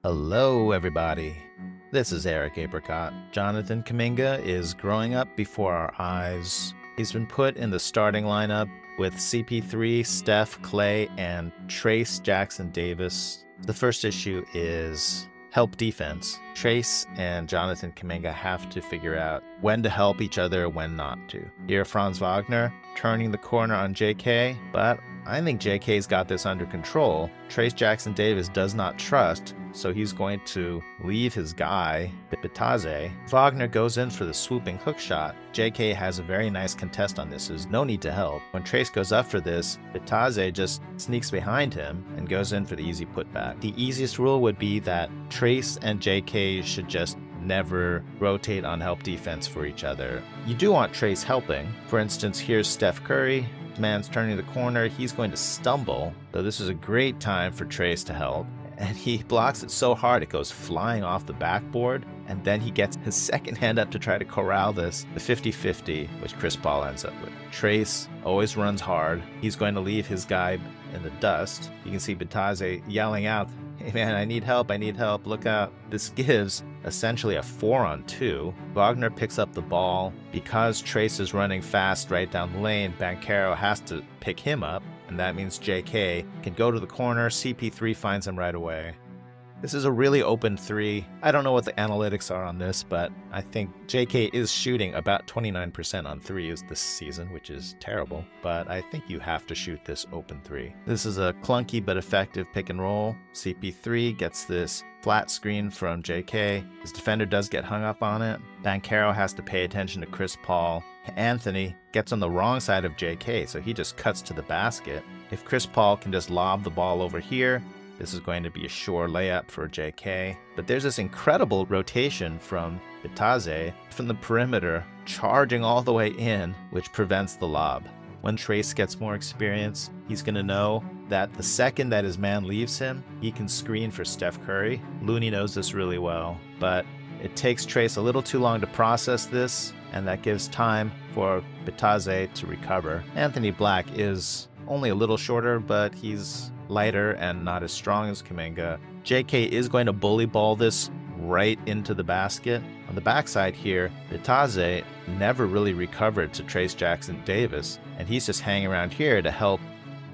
Hello, everybody. This is Eric Apricot. Jonathan Kuminga is growing up before our eyes. He's been put in the starting lineup with CP3, Steph, Klay, and Trayce Jackson Davis. The first issue is help defense. Trayce and Jonathan Kuminga have to figure out when to help each other, when not to. Here, Franz Wagner turning the corner on JK, but I think JK's got this under control. Trayce Jackson Davis does not trust, so he's going to leave his guy, Bitadze. Wagner goes in for the swooping hook shot. JK has a very nice contest on this. There's no need to help. When Trayce goes up for this, Bitadze just sneaks behind him and goes in for the easy putback. The easiest rule would be that Trayce and JK should just never rotate on help defense for each other. You do want Trayce helping. For instance, here's Steph Curry. Man's turning the corner. He's going to stumble, so this is a great time for Trayce to help. And he blocks it so hard it goes flying off the backboard, and then he gets his second hand up to try to corral this, the 50-50, which Chris Paul ends up with. Trayce always runs hard. He's going to leave his guy in the dust. You can see Bitadze yelling out, "Hey man, I need help, look out." This gives essentially a 4-on-2. Wagner picks up the ball. Because Trayce is running fast right down the lane, Banchero has to pick him up, and that means JK can go to the corner. CP3 finds him right away. This is a really open three. I don't know what the analytics are on this, but I think JK is shooting about 29% on threes this season, which is terrible, but I think you have to shoot this open three. This is a clunky but effective pick and roll. CP3 gets this flat screen from JK. His defender does get hung up on it. Banchero has to pay attention to Chris Paul. Anthony gets on the wrong side of JK, so he just cuts to the basket. If Chris Paul can just lob the ball over here, this is going to be a sure layup for JK. But there's this incredible rotation from Bitadze from the perimeter, charging all the way in, which prevents the lob. When Trayce gets more experience, he's going to know that the second that his man leaves him, he can screen for Steph Curry. Looney knows this really well, but it takes Trayce a little too long to process this, and that gives time for Bitadze to recover. Anthony Black is only a little shorter, but he's lighter and not as strong as Kuminga. JK is going to bully ball this right into the basket. On the backside here, Bitadze never really recovered to Trayce Jackson Davis, and he's just hanging around here to help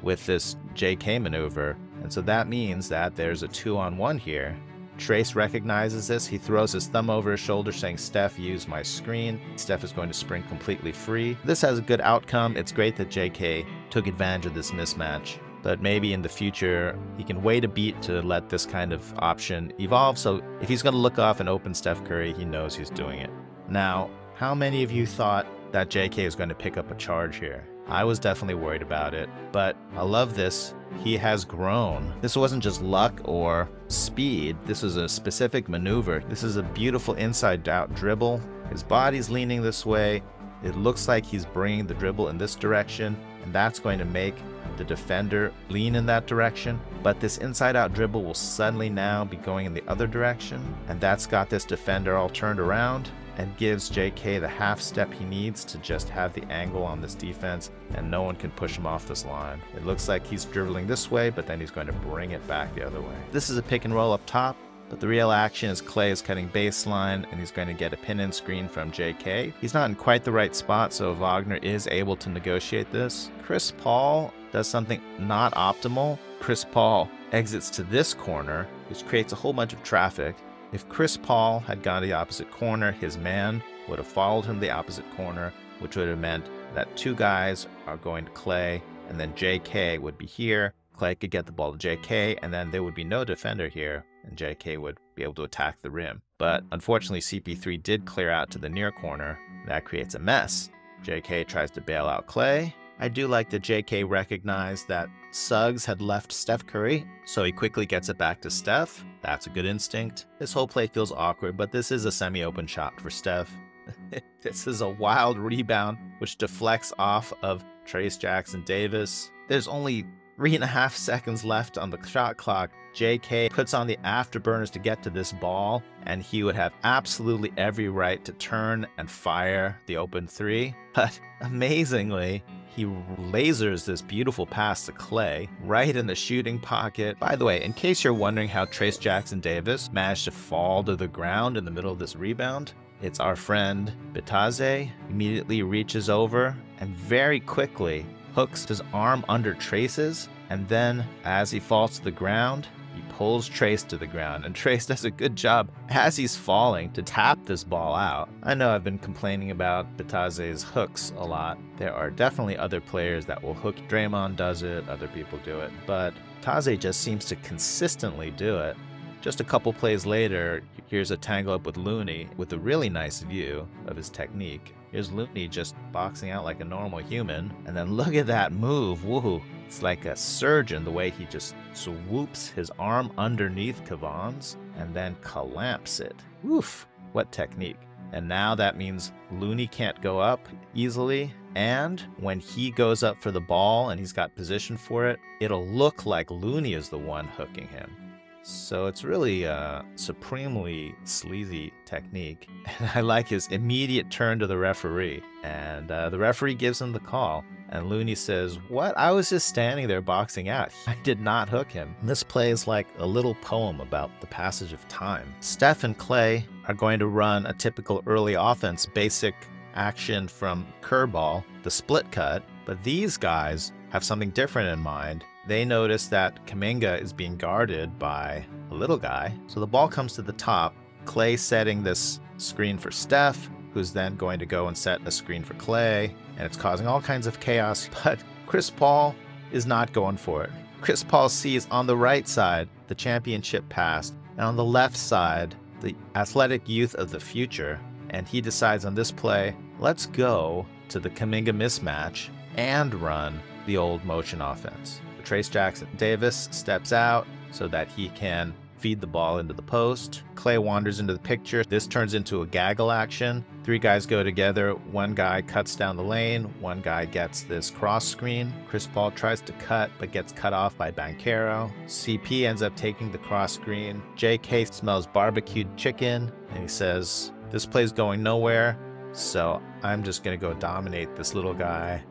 with this JK maneuver. And so that means that there's a 2-on-1 here. Trayce recognizes this. He throws his thumb over his shoulder saying, "Steph, use my screen." Steph is going to spring completely free. This has a good outcome. It's great that JK took advantage of this mismatch, but maybe in the future he can wait a beat to let this kind of option evolve. So if he's going to look off and open Steph Curry, he knows he's doing it. Now, how many of you thought that JK is going to pick up a charge here? I was definitely worried about it, but I love this. He has grown. This wasn't just luck or speed. This is a specific maneuver. This is a beautiful inside-out dribble. His body's leaning this way. It looks like he's bringing the dribble in this direction, and that's going to make the defender lean in that direction. But this inside-out dribble will suddenly now be going in the other direction, and that's got this defender all turned around and gives JK the half step he needs to just have the angle on this defense, and no one can push him off this line. It looks like he's dribbling this way, but then he's going to bring it back the other way. This is a pick and roll up top, but the real action is Klay is cutting baseline, and he's going to get a pin and screen from JK. He's not in quite the right spot, so Wagner is able to negotiate this. Chris Paul does something not optimal. Chris Paul exits to this corner, which creates a whole bunch of traffic. If Chris Paul had gone to the opposite corner, his man would have followed him to the opposite corner, which would have meant that two guys are going to Klay, and then JK would be here. Klay could get the ball to JK, and then there would be no defender here, and JK would be able to attack the rim. But unfortunately, CP3 did clear out to the near corner. That creates a mess. JK tries to bail out Klay. I do like that JK recognized that Suggs had left Steph Curry, so he quickly gets it back to Steph. That's a good instinct. This whole play feels awkward, but this is a semi-open shot for Steph. This is a wild rebound, which deflects off of Trayce Jackson Davis. There's only 3.5 seconds left on the shot clock. JK puts on the afterburners to get to this ball, and he would have absolutely every right to turn and fire the open three. But amazingly, He lasers this beautiful pass to Klay right in the shooting pocket. By the way, in case you're wondering how Trayce Jackson-Davis managed to fall to the ground in the middle of this rebound, it's our friend Bitadze immediately reaches over and very quickly hooks his arm under Trayce's, and then as he falls to the ground, he pulls Trayce to the ground, and Trayce does a good job as he's falling to tap this ball out. I know I've been complaining about Bitadze's hooks a lot. There are definitely other players that will hook. Draymond does it, other people do it, but Bitadze just seems to consistently do it. Just a couple plays later, here's a tangle up with Looney with a really nice view of his technique. Here's Looney just boxing out like a normal human, and then look at that move, woohoo. It's like a surgeon, the way he just swoops his arm underneath Kevon's and then clamps it. Woof, what technique. And now that means Looney can't go up easily, and when he goes up for the ball and he's got position for it, it'll look like Looney is the one hooking him. So it's really a supremely sleazy technique. And I like his immediate turn to the referee. And the referee gives him the call. And Looney says, "What? I was just standing there boxing out. I did not hook him." And this play is like a little poem about the passage of time. Steph and Klay are going to run a typical early offense basic action from curveball, the split cut. But these guys have something different in mind. They notice that Kuminga is being guarded by a little guy. So the ball comes to the top. Klay setting this screen for Steph, who's then going to go and set a screen for Klay. And it's causing all kinds of chaos. But Chris Paul is not going for it. Chris Paul sees on the right side the championship past, and on the left side the athletic youth of the future. And he decides on this play, let's go to the Kuminga mismatch and run the old motion offense. Trayce Jackson-Davis steps out so that he can feed the ball into the post. Klay wanders into the picture. This turns into a gaggle action. Three guys go together. One guy cuts down the lane. One guy gets this cross screen. Chris Paul tries to cut, but gets cut off by Banchero. CP ends up taking the cross screen. JK smells barbecued chicken, and he says, "This play's going nowhere, so I'm just going to go dominate this little guy."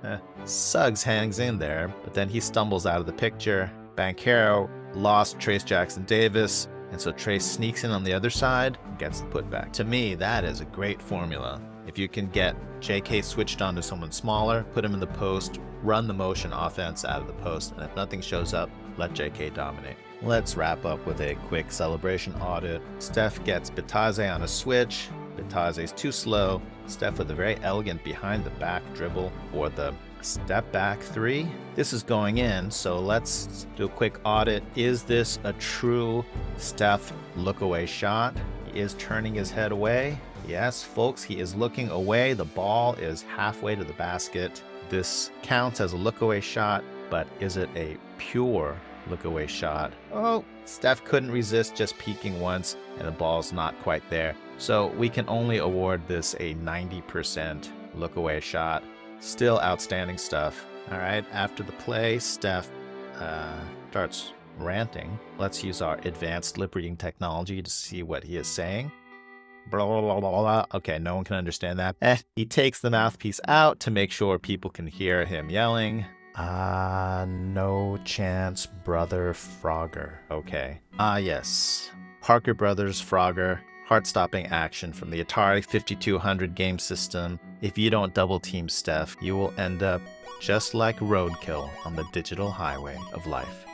Suggs hangs in there, but then he stumbles out of the picture. Banchero lost Trayce Jackson-Davis, and so Trayce sneaks in on the other side and gets the putback. To me, that is a great formula. If you can get JK switched onto someone smaller, put him in the post, run the motion offense out of the post, and if nothing shows up, let JK dominate. Let's wrap up with a quick celebration audit. Steph gets Bitadze on a switch. Bitadze's too slow. Steph with a very elegant behind the back dribble for the step back three. This is going in, so let's do a quick audit. Is this a true Steph look away shot? He is turning his head away. Yes, folks, he is looking away. The ball is halfway to the basket. This counts as a look away shot, but is it a pure look away shot? Oh, Steph couldn't resist just peeking once, and the ball's not quite there. So we can only award this a 90% look away shot. Still outstanding stuff. All right, after the play, Steph starts ranting. Let's use our advanced lip reading technology to see what he is saying. Blah, blah, blah, blah, blah. Okay, no one can understand that. He takes the mouthpiece out to make sure people can hear him yelling. No chance, brother Frogger. Okay. Yes. Parker Brothers Frogger. Heart-stopping action from the Atari 5200 game system. If you don't double-team Steph, you will end up just like roadkill on the digital highway of life.